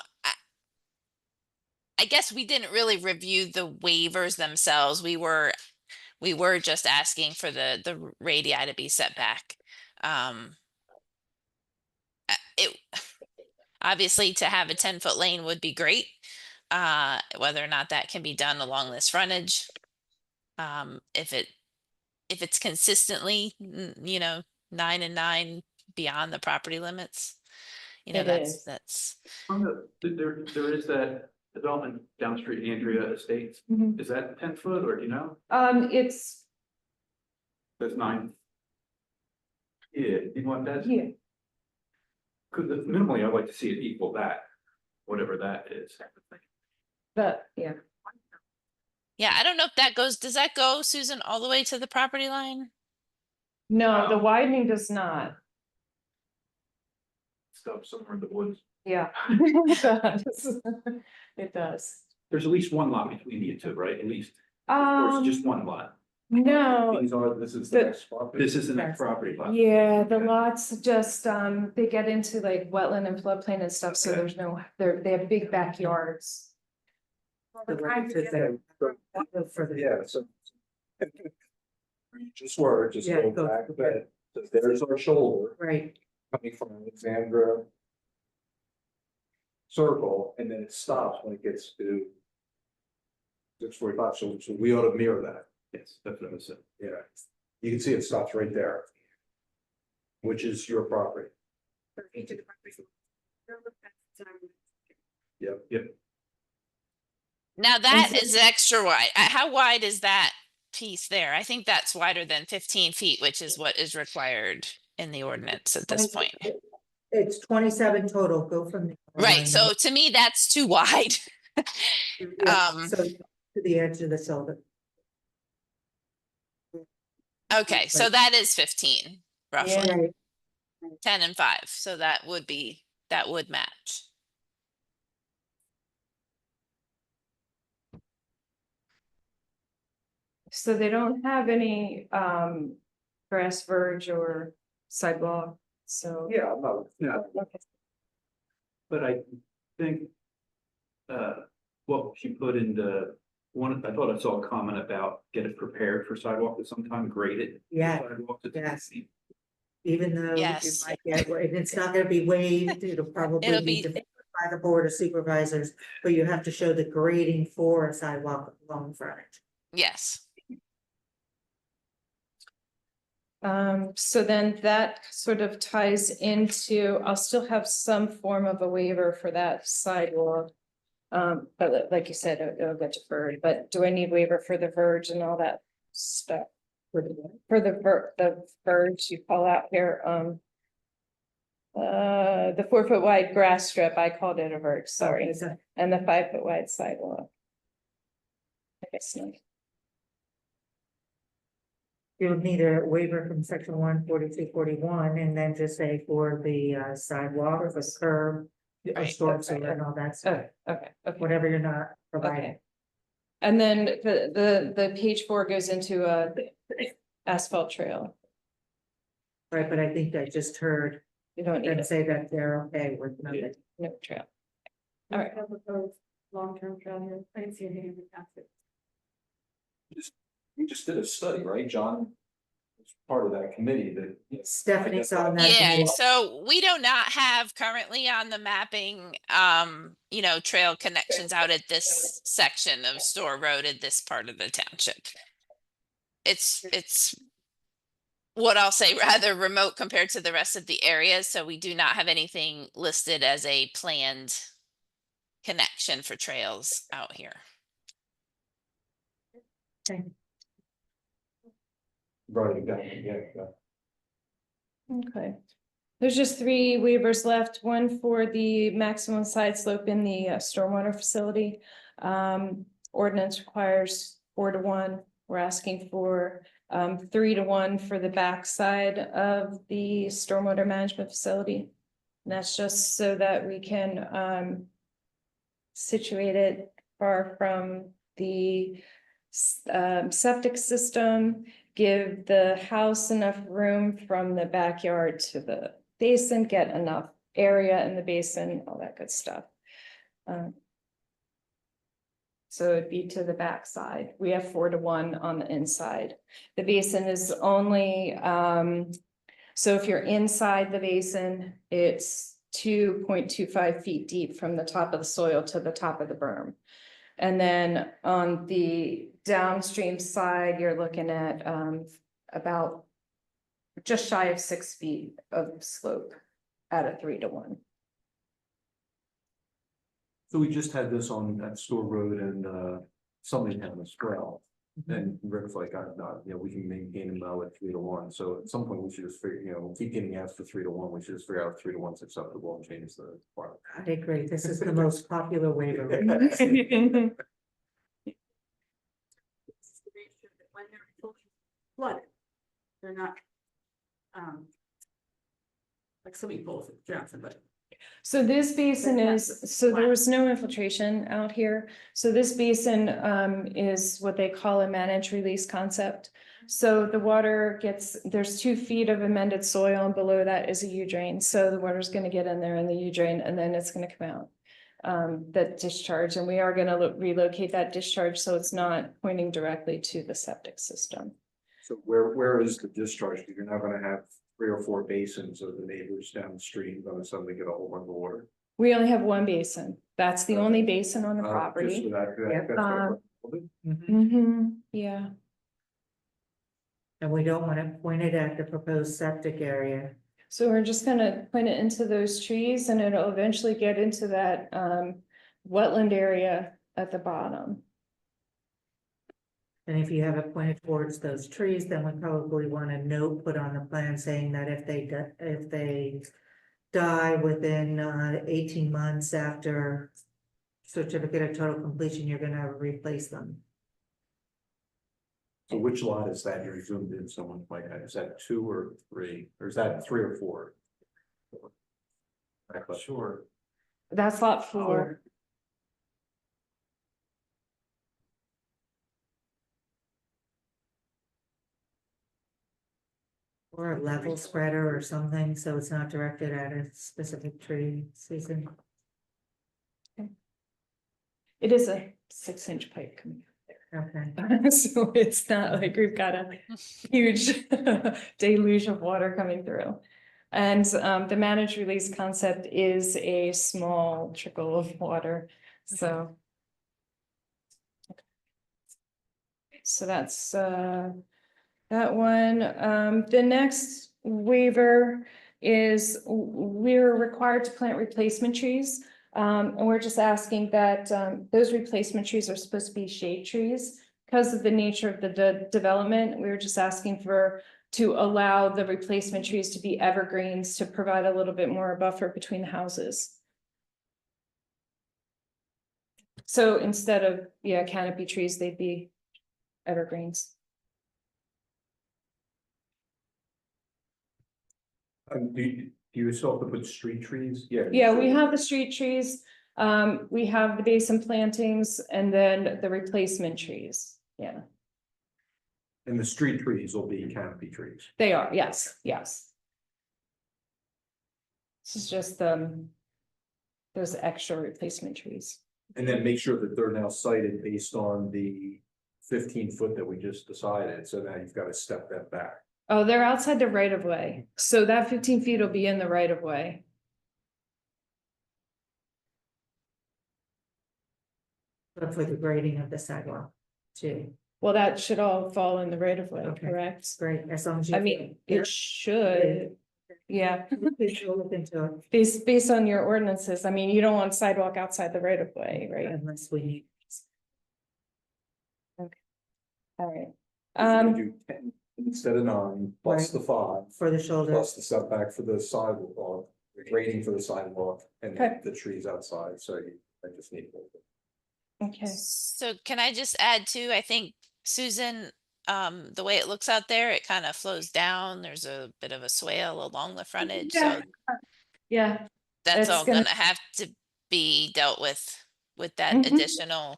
guess we didn't really review the waivers themselves. We were just asking for the radii to be set back. It obviously to have a 10-foot lane would be great. Whether or not that can be done along this frontage. If it's consistently, you know, 9 and 9 beyond the property limits, you know, It that's is. that's On there is that development down the street, Andrea Estates. Mhm. Is that 10 foot or do you know? It's, That's 9. Yeah, you know what that's, yeah, could minimally, I'd like to see it equal that, whatever that is. yeah. yeah, I don't know if that goes, does that go, Susan, all the way to the property line? No, the widening does not, Stuff somewhere in the woods. yeah. It does. It does. There's at least one lot between you two, right? At least, or it's just one lot. No, This is the The- next spot. This is the next property lot. yeah, the lots just, they get into like wetland and floodplain and stuff, so Okay. there's no, they have big backyards. The right to the- For the. Yeah, so. Just where, just Yeah, go go- back a bit, so there's our shoulder Right, coming from Alexandra. Circle, and then it stops when it gets to. 645, so we ought to mirror that, Yes, that's what I was saying. yeah, you can see it stops right there. Which is your property, For each of the properties. yep. Now that so- is extra wide. How wide is that piece there? I think that's wider than 15 feet, which is what is required in the ordinance at this point. it's 27 total, go from. the Right, so to me, that's too wide. Yeah, so to the edge of the shoulder. Okay, so Right. that is 15 roughly, Right. 10 and 5, so that would match. So they don't have any, grass verge or sidewalk, so. Yeah, no, Okay. But I think, what she put in the one, I thought I saw a comment about get it prepared for sidewalk at some time, graded. Yeah, Sidewalks at the- yes. Even though you Yes. might get, and it's not gonna be waived, it'll probably It'll be be- defined by the board of supervisors, but you have to show the grading for a sidewalk along frontage. Yes. So then that sort of ties into, I'll still have some form of a waiver for that sidewalk. But like you said, it'll get deferred, but do I need waiver for the verge and all that stuff? For the verge you call out here, the 4-foot wide grass strip, I called it a verge, sorry, Okay, so and the 5-foot wide sidewalk. I guess not. you'll need a waiver from section 14241, and then just say for the sidewalk, for the curb, or Right, storm okay. sewer and all that stuff, Okay. whatever you're not providing. Okay. And then the page 4 goes into a asphalt trail. Right, but I think I just heard You don't need them it, say that they're okay with nothing. no trail. All right. Long-term trail here, I didn't see anything in the past. We just did a study, right, John? It's part of that committee that. Stephanie's on that. Yeah, committee. so we do not have currently on the mapping, you know, trail connections out at this section of Store Road at this part of the township. It's what I'll say rather remote compared to the rest of the area, so we do not have anything listed as a planned connection for trails out here. Right, yeah. Okay. There's just 3 waivers left, one for the maximum side slope in the stormwater facility. Ordinance requires 4-to-1. We're asking for 3-to-1 for the backside of the stormwater management facility. And that's just so that we can situate it far from the septic system, give the house enough room from the backyard to the basin, get enough area in the basin, all that good stuff. So it'd be to the backside. We have 4-to-1 on the inside. The basin is only, so if you're inside the basin, it's 2.25 feet deep from the top of the soil to the top of the berm. And then on the downstream side, you're looking at about just shy of 6 feet of slope at a 3-to-1. So we just had this on that Store Road and something happened as well. And Rick's like, we can maintain them now at 3-to-1. So at some point we should just figure, we'll keep getting asked for 3-to-1. We should just figure out if 3-to-1's acceptable and change the part. I agree. This is the most popular waiver. When they're fully flooded, they're not, like swimming pools at Johnson, but. So this basin is, so there was no infiltration out here. So this basin is what they call a managed release concept. So the water gets, there's 2 feet of amended soil and below that is a U drain. So the water's gonna get in there in the U drain and then it's gonna come out. That discharge, and we are gonna relocate that discharge so it's not pointing directly to the septic system. So where is the discharge? You're not gonna have 3 or 4 basins of the neighbors down the street gonna suddenly get a whole bunch of water. We only have 1 basin. That's the only basin on the Just property. so that- Yep. that's Yeah. And we don't want to point it at the proposed septic area. So we're just gonna point it into those trees and it'll eventually get into that wetland area at the bottom. And if you have it pointed towards those trees, then we probably want a note put on the plan saying that if they die within 18 months after certificate of total completion, you're gonna replace them. So which lot is that you're zoomed in? Someone might have, is that 2 or 3, or is that 3 or 4? Sure. That's lot 4. Or a level spreader or something, so it's not directed at a specific tree season. It is a 6-inch pipe coming Okay. out there. So it's not like we've got a huge deluge of water coming through. And the managed release concept is a small trickle of water, so. So that's that one. The next waiver is we're required to plant replacement trees. And we're just asking that those replacement trees are supposed to be shade trees. Because of the nature of the development, we were just asking to allow the replacement trees to be evergreens to provide a little bit more buffer between the houses. So instead of, canopy trees, they'd be evergreens. Do you still have to put street trees? Yeah. Yeah, we have the street trees, we have the basin plantings, and then the replacement trees, yeah. And the street trees will be canopy trees. They are, yes. This is just those extra replacement trees. And then make sure that they're now cited based on the 15-foot that we just decided, so now you've got to step that back. Oh, they're outside the right of way, so that 15 feet will be in the right of way. But for the grading of the sidewalk too. Well, that should all fall in the right of way, Okay. correct? Great, as long as you. I mean, it should, yeah, We'll look into it based on your ordinances, I mean, you don't want sidewalk outside the right of way, right? unless we need. All right. We're gonna do 10 instead of 9, plus Right. the 5, For the shoulder, plus the setback for the sidewalk, the grading for the sidewalk, and Okay. the trees outside, so I just need. Okay. So can I just add too, I think Susan, the way it looks out there, it kind of flows down. There's a bit of a swale along the frontage, Yeah. so Yeah, that's It's all gonna- gonna have to be dealt with that Mhm. additional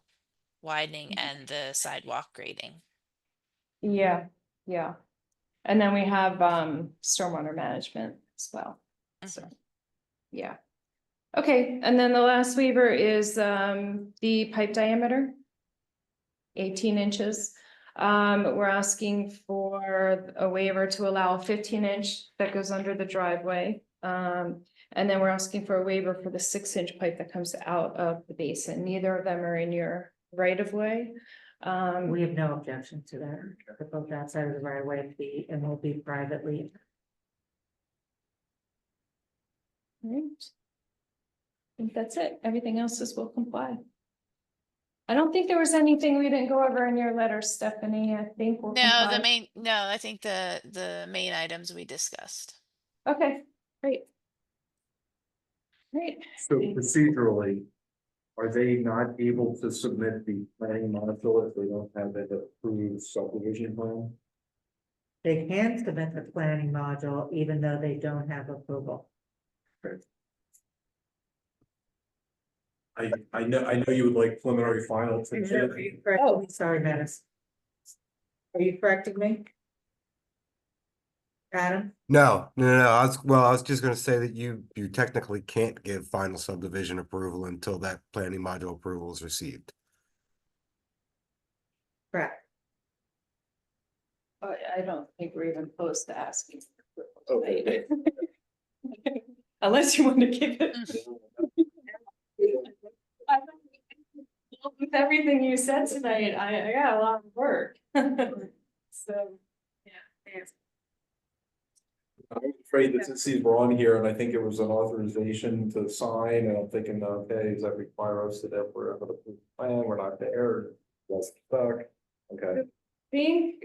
widening and the sidewalk grading. yeah, yeah. And then we have stormwater management as well, so, yeah. Okay, and then the last waiver is the pipe diameter. 18 inches. We're asking for a waiver to allow a 15-inch that goes under the driveway. And then we're asking for a waiver for the 6-inch pipe that comes out of the basin. Neither of them are in your right of way. we have no objection to that. They're both outside of the right of way and will be privately. Right. I think that's it. Everything else is will comply. I don't think there was anything we didn't go over in your letter, Stephanie. I think we'll No, comply. I think the main items we discussed. Okay, great. Great. So procedurally, are they not able to submit the planning module if they don't have an approved subdivision plan? They can submit the planning module even though they don't have approval. I know you would like preliminary final. Are you correcting me? Sorry, Menace. Are you correcting me? Adam? No, I was just gonna say that you technically can't give final subdivision approval until that planning module approval is received. Correct. I don't think we're even close to asking. Okay. Unless you want to give it. With everything you said tonight, I got a lot of work. So, yeah. I'm afraid that since these were on here and I think it was an authorization to sign, and I'm thinking, okay, does that require us to therefore have an approved plan? We're not there. That's stuck. Okay. Think,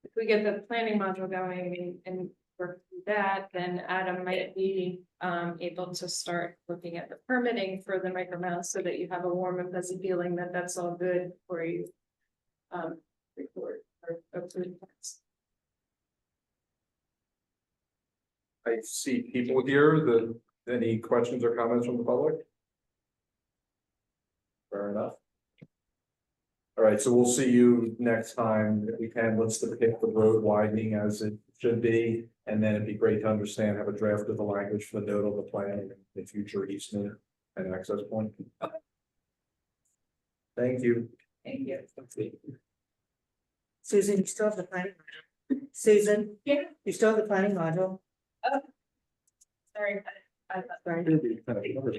if we get the planning module going and work through that, then Adam might be able to start looking at the permitting for the micro mounds so that you have a warm and fuzzy feeling that that's all good for you. Record or approve plans. I see people here. Any questions or comments from the public? Fair enough. All right, so we'll see you next time if we can. Let's depict the road widening as it should be. And then it'd be great to understand, have a draft of the language for the note on the plan and the future easement and access point. Thank you. Thank you. Susan, you still have the planning module? Susan? Yeah. You still have the planning module? Sorry. Sorry.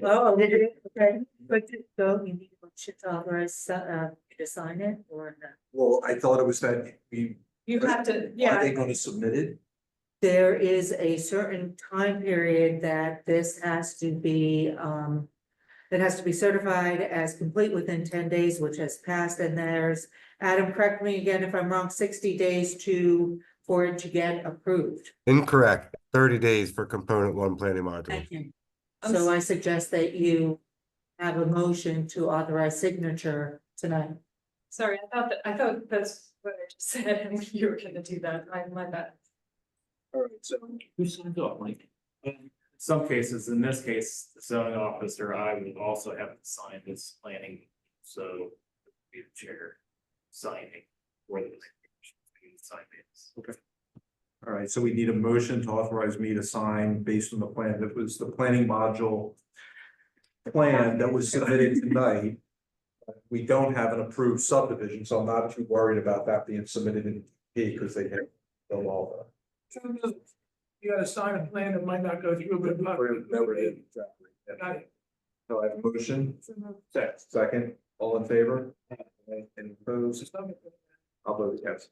Oh, did it? Okay, but so you need a motion to authorize you to sign it or not? Well, I thought it was that You have to, are yeah, they gonna submit it? There is a certain time period that this has to be, it has to be certified as complete within 10 days, which has passed, and there's, Adam, correct me again if I'm wrong, 60 days for it to get approved. Incorrect. 30 days for component 1 planning module. So I suggest that you have a motion to authorize signature tonight. sorry, I thought that's what I just said, and you were gonna do that, my bad. All right, so Who signed off, Mike? In some cases, in this case, the zoning officer, I would also have to sign this planning, so be the chair signing for the sign this. Okay. All right, so we need a motion to authorize me to sign based on the plan that was the planning module plan that was submitted tonight. We don't have an approved subdivision, so I'm not too worried about that being submitted in P because they have the law. You gotta sign a plan that might not go through, but. Never did, exactly. Got it. So I have a motion, second, all in favor? And opposed? I'll vote yes.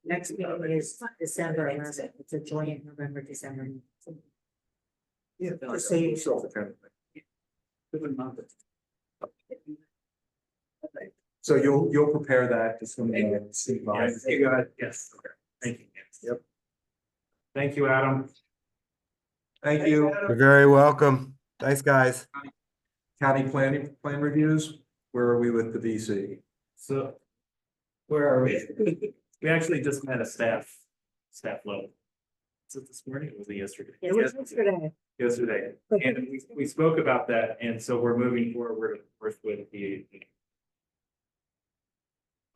Next meeting is December 11th. It's a joint November, December. Yeah. So you- Self-attended. So you'll prepare that, just let me see. Yes, you got it. Yes, okay. Thank you. Yep. Thank you, Adam. Thank you. You're very welcome. Thanks, guys. County plan reviews, where are we with the VC? So, where are we? We actually just met a staff level. Was it this morning or was it yesterday? It was yesterday. Yesterday, and we spoke about that, and so we're moving forward, of course, with the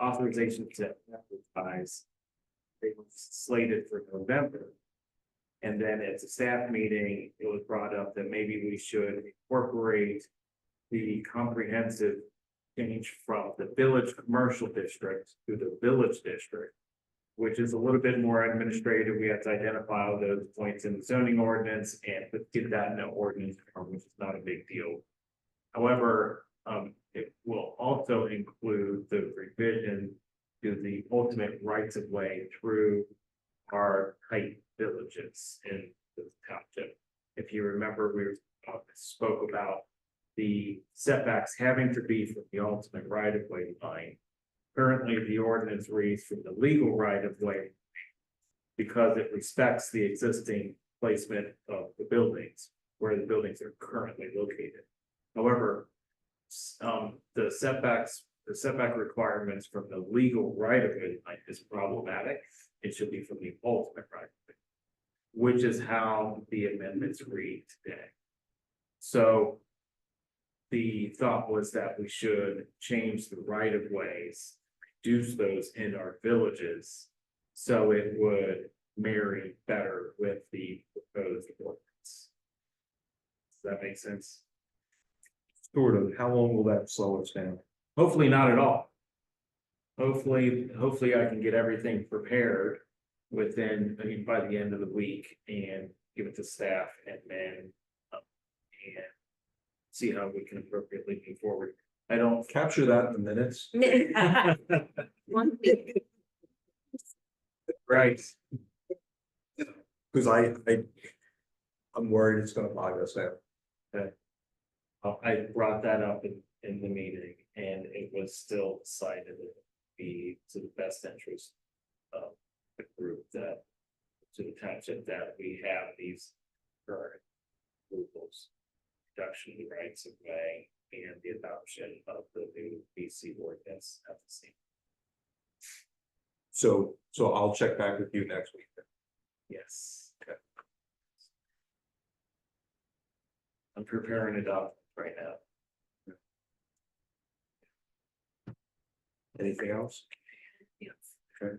authorization to advertise. It was slated for November. And then at the staff meeting, it was brought up that maybe we should incorporate the comprehensive change from the village commercial district to the village district, which is a little bit more administrative. We have to identify all those points in the zoning ordinance and get that in the ordinance form, which is not a big deal. However, it will also include the revision to the ultimate rights of way through our height villages in the township. If you remember, we spoke about the setbacks having to be from the ultimate right of way line. Currently, the ordinance reads from the legal right of way because it respects the existing placement of the buildings where the buildings are currently located. However, the setback requirements from the legal right of way line is problematic. It should be from the ultimate right of way, which is how the amendments read today. So the thought was that we should change the right of ways, reduce those in our villages, so it would marry better with the proposed ordinance. Does that make sense? Sort of, how long will that slow us down? Hopefully not at all. Hopefully I can get everything prepared within, by the end of the week and give it to staff and then and see how we can appropriately move forward. I don't Capture that in the minutes. One thing. right. Cause I'm worried it's gonna bog us down. I brought that up in the meeting and it was still decided that it would be to the best interest of the group that to the township that we have these current approvals, reduction of the rights of way and the adoption of the new BC ordinance at the same. So I'll check back with you next week. Yes. Okay. I'm preparing it up right now. Anything else? Yes. Okay.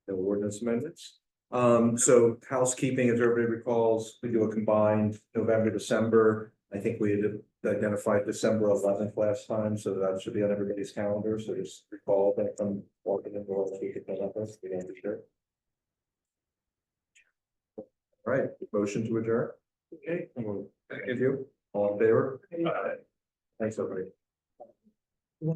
No ordinance amendments. So housekeeping, as everybody recalls, we do a combined November, December. I think we had identified December 11th last time, so that should be on everybody's calendar. So just recall that I'm walking in the world, we get that up, we don't be sure. All right, motion to adjourn. Okay. Thank you. All in favor? Thanks, everybody. Yeah.